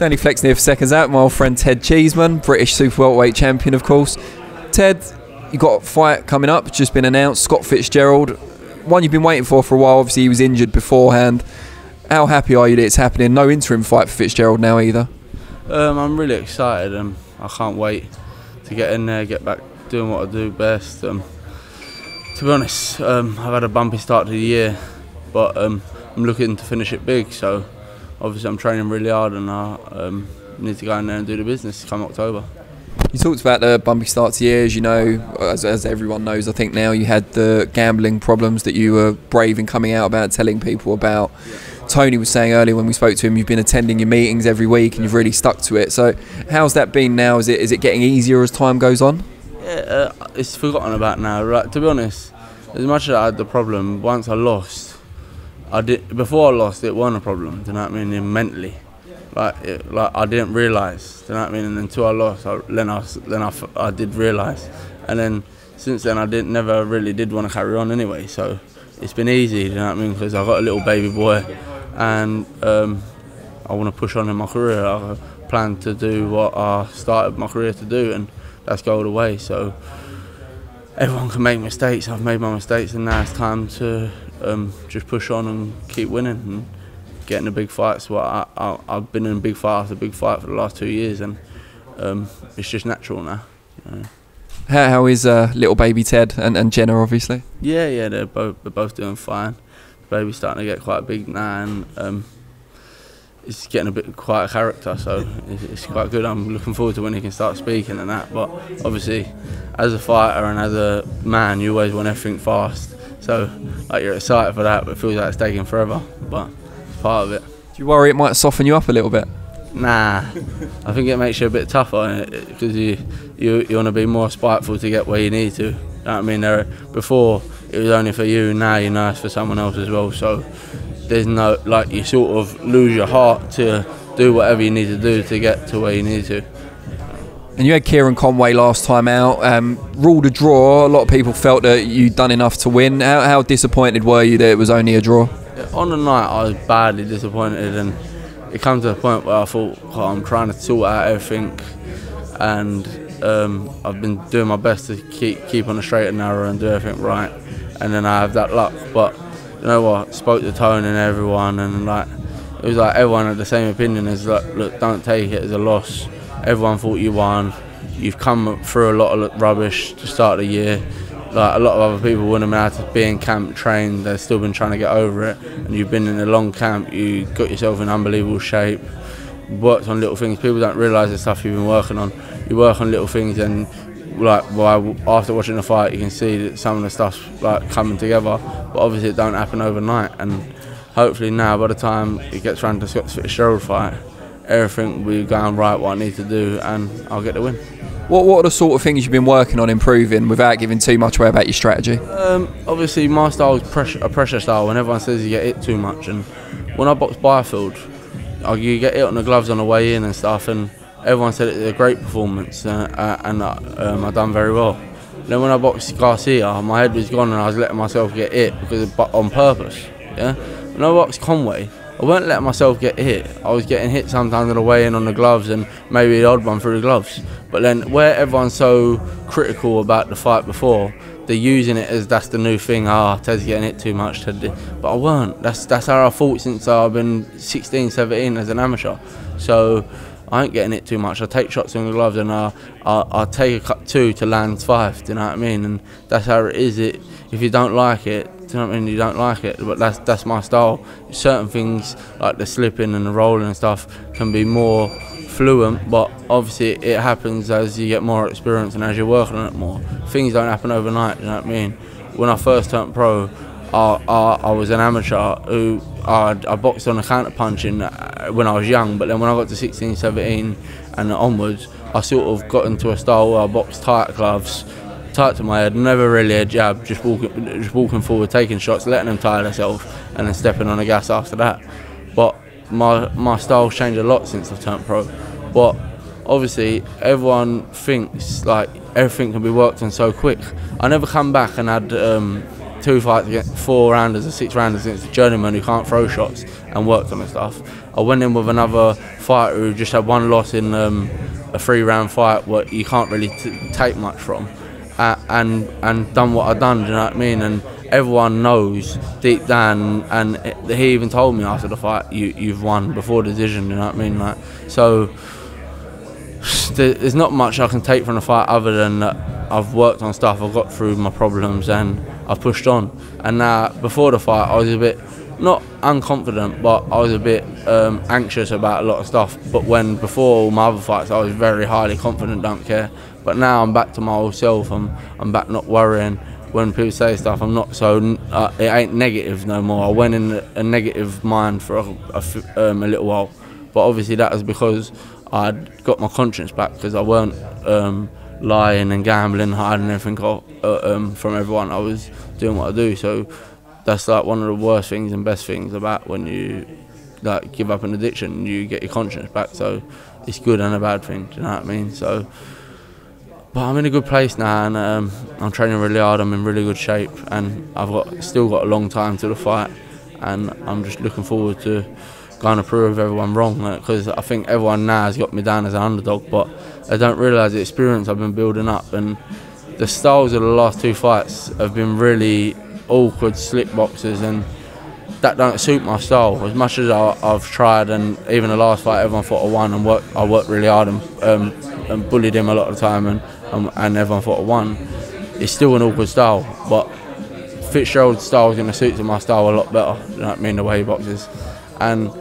Danny Flexen here for Seconds Out, my old friend Ted Cheeseman, British super welterweight champion, of course. Ted, you got a fight coming up, it's just been announced. Scott Fitzgerald, one you've been waiting for a while. Obviously, he was injured beforehand. How happy are you that it's happening? No interim fight for Fitzgerald now either. I'm really excited, and I can't wait to get in there, get back doing what I do best. To be honest, I've had a bumpy start to the year, but I'm looking to finish it big. So obviously I'm training really hard, and I need to go in there and do the business come October. You talked about the bumpy start to the year, as you know, as everyone knows. I think now you had the gambling problems that you were brave in coming out about, telling people about. Yeah. Tony was saying earlier when we spoke to him, you've been attending your meetings every week and you've really stuck to it. So how's that been now? Is it getting easier as time goes on? Yeah, it's forgotten about now. Right, to be honest, as much as I had the problem, once I lost, before I lost, it wasn't a problem. Do you know what I mean? Mentally, like I didn't realise. Do you know what I mean? And until I lost, I did realise. And then since then, I never really did want to carry on anyway. So it's been easy. Do you know what I mean? Because I got a little baby boy, and I want to push on in my career. I plan to do what I started my career to do, and that's go all the way. So everyone can make mistakes. I've made my mistakes, and now it's time to just push on and keep winning and getting the big fights. Well, I've been in big fight after big fight for the last 2 years, and it's just natural now. You know. How is little baby Ted and Jenna, obviously? Yeah, they're both doing fine. The baby's starting to get quite big now, and it's getting a bit quite a character, so it's quite good. I'm looking forward to when he can start speaking and that. But obviously, as a fighter and as a man, you always want everything fast. So like you're excited for that, but it feels like it's taking forever. But it's part of it. Do you worry it might soften you up a little bit? Nah, I think it makes you a bit tougher because you want to be more spiteful to get where you need to. You know what I mean? Before it was only for you, now you know it's for someone else as well. So there's no, like, you sort of lose your heart to do whatever you need to do to get to where you need to. And you had Kieran Conway last time out, ruled a draw. A lot of people felt that you'd done enough to win. How disappointed were you that it was only a draw? On the night I was badly disappointed, and it comes to a point where I thought, oh, I'm trying to sort out everything, and I've been doing my best to keep on the straight and narrow and do everything right, and then I have that luck. But you know what? Spoke to Tony and everyone, and like it was like everyone had the same opinion as like, look, don't take it as a loss. Everyone thought you won. You've come through a lot of rubbish to start the year. Like a lot of other people wouldn't have been able to be in camp, trained. They've still been trying to get over it, and you've been in a long camp. You got yourself in unbelievable shape. Worked on little things. People don't realise the stuff you've been working on. You work on little things, and like after watching the fight, you can see that some of the stuff's like coming together. But obviously, it don't happen overnight. And hopefully now, by the time it gets round to Scott Fitzgerald fight, everything will be going right what I need to do, and I'll get the win. What are the sort of things you've been working on improving without giving too much away about your strategy? Obviously, my style is a pressure style. When everyone says you get hit too much, and when I box Byfield, you get hit on the gloves on the way in and stuff, and everyone said it's a great performance, and I done very well. Then when I boxed Garcia, my head was gone, and I was letting myself get hit on purpose. Yeah. When I boxed Conway, I weren't letting myself get hit. I was getting hit sometimes on the way in on the gloves, and maybe the odd one through the gloves. But then where everyone's so critical about the fight before, they're using it as that's the new thing. Ted's getting hit too much. But I weren't. That's how I fought since I've been 16, 17 as an amateur. So I ain't getting hit too much. I take shots in the gloves, and I take a cut 2 to land 5. Do you know what I mean? And that's how it is. If you don't like it, do you know what I mean? You don't like it, but that's my style. Certain things like the slipping and the rolling and stuff can be more fluent, but obviously it happens as you get more experience and as you're working on it more. Things don't happen overnight. You know what I mean? When I first turned pro, I was an amateur who I boxed on a counter punching when I was young, but then when I got to 16, 17 and onwards, I sort of got into a style where I boxed tight gloves, tight to my head, never really a jab, just walking forward, taking shots, letting them tire themselves, and then stepping on the gas after that. But my style's changed a lot since I've turned pro. But obviously, everyone thinks like everything can be worked on so quick. I never come back and had 2 fights against 4 rounders or 6 rounders against a journeyman who can't throw shots and worked on the stuff. I went in with another fighter who just had 1 loss in a 3-round fight where you can't really take much from, and done what I've done, do you know what I mean? And everyone knows deep down, and he even told me after the fight, you've won before the decision, you know what I mean? Like, so there's not much I can take from the fight other than that I've worked on stuff, I've got through my problems, and I've pushed on. And now, before the fight, I was a bit, not unconfident, but I was a bit anxious about a lot of stuff. But before all my other fights, I was very highly confident, don't care. But now I'm back to my old self, I'm back not worrying. When people say stuff, I'm not so, it ain't negative no more. I went in a negative mind for a little while. But obviously that was because I'd got my conscience back, because I weren't lying and gambling, hiding everything from everyone. I was doing what I do. So that's like one of the worst things and best things about when you like give up an addiction, you get your conscience back. So it's good and a bad thing, do you know what I mean? So, but I'm in a good place now, and I'm training really hard, I'm in really good shape, and I've still got a long time to the fight, and I'm just looking forward to going to prove everyone wrong, because I think everyone now has got me down as an underdog, but they don't realise the experience I've been building up, and the styles of the last 2 fights have been really awkward, slick boxes, and that don't suit my style. As much as I've tried, and even the last fight everyone thought I won, and I worked really hard and bullied him a lot of the time, and everyone thought I won, it's still an awkward style. But Fitzgerald's style is going to suit to my style a lot better, you know what I mean, the way he boxes. And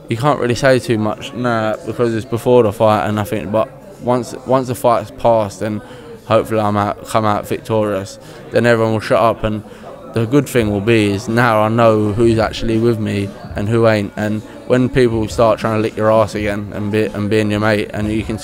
you can't really say too much now because it's before the fight and nothing, but once the fight's passed and hopefully come out victorious, then everyone will shut up. And the good thing will be is now I know who's actually with me and who ain't. And when people start trying to lick your ass again and being your mate, and I can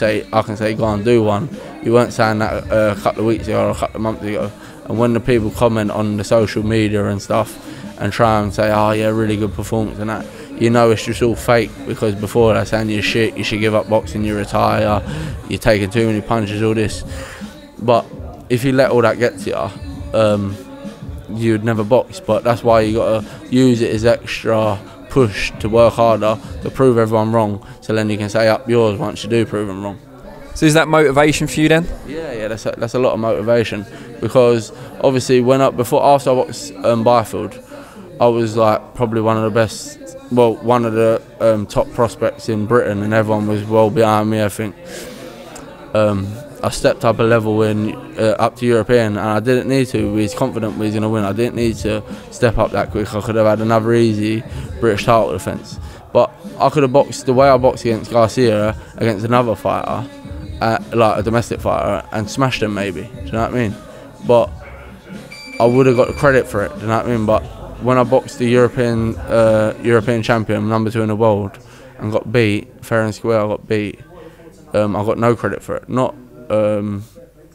say go and do one, you weren't saying that a couple of weeks ago or a couple of months ago. And when the people comment on the social media and stuff and try and say, oh yeah, really good performance and that, you know it's just all fake, because before they're saying you're shit, you should give up boxing, you retire, you're taking too many punches, all this. But if you let all that get to you, you'd never box. But that's why you got to use it as extra push to work harder, to prove everyone wrong, so then you can say up yours once you do prove them wrong. So is that motivation for you then? Yeah, that's a lot of motivation, because obviously after I boxed Byfield, I was like probably one of the best, well, one of the top prospects in Britain, and everyone was well behind me. I think I stepped up a level up to European, and I didn't need to. We was confident we was going to win. I didn't need to step up that quick. I could have had another easy British title defence, but I could have boxed the way I boxed against Garcia against another fighter, like a domestic fighter, and smashed him maybe. Do you know what I mean? But I would have got the credit for it. Do you know what I mean? But when I boxed the European champion, number 2 in the world, and got beat fair and square, I got beat. I got no credit for it. Not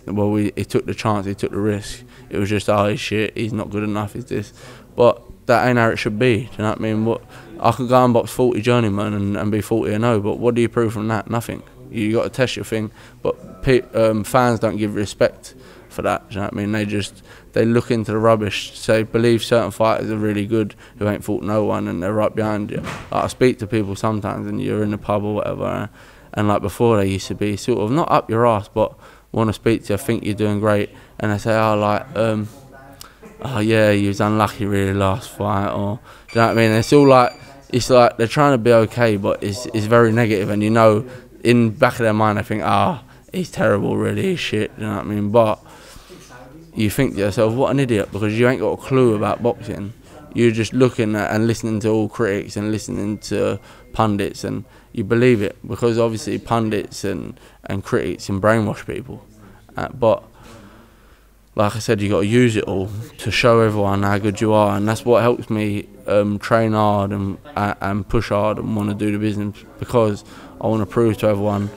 well, he took the chance, he took the risk. It was just, oh, he's shit, he's not good enough, he's this. But that ain't how it should be. Do you know what I mean? I could go and box 40 journeymen and be 40-0, but what do you prove from that? Nothing. You got to test your thing. But fans don't give respect for that. Do you know what I mean? They look into the rubbish, say believe certain fighters are really good who ain't fought no one, and they're right behind you. Like, I speak to people sometimes, and you're in the pub or whatever, and like before they used to be sort of not up your ass, but want to speak to you, think you're doing great, and they say, oh yeah, you was unlucky really last fight, or do you know what I mean? It's all like, it's like they're trying to be okay, but it's very negative, and you know in back of their mind they think, he's terrible really, he's shit, you know what I mean? But you think to yourself, what an idiot, because you ain't got a clue about boxing. You're just looking at and listening to all critics and listening to pundits, and you believe it, because obviously pundits and critics can brainwash people. But like I said, you got to use it all to show everyone how good you are, and that's what helps me train hard and push hard and want to do the business, because I want to prove to everyone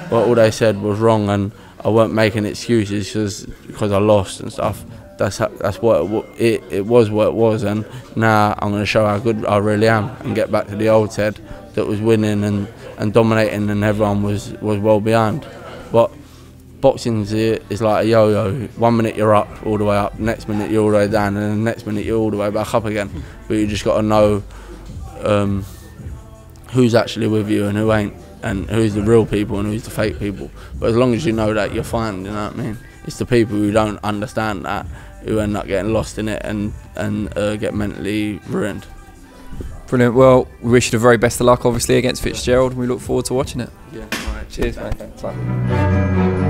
what all they said was wrong, and I weren't making excuses because I lost and stuff. That's what it was, what it was, and now I'm going to show how good I really am and get back to the old Ted that was winning and dominating, and everyone was well behind. But boxing is like a yo-yo. 1 minute you're up, all the way up, next minute you're all the way down, and then the next minute you're all the way back up again. But you just got to know who's actually with you and who ain't, and who's the real people and who's the fake people. But as long as you know that, you're fine, you know what I mean? It's the people who don't understand that who end up getting lost in it and get mentally ruined. Brilliant. Well, we wish you the very best of luck, obviously, against Fitzgerald, and we look forward to watching it. Yeah, all right. Cheers, mate. Thanks.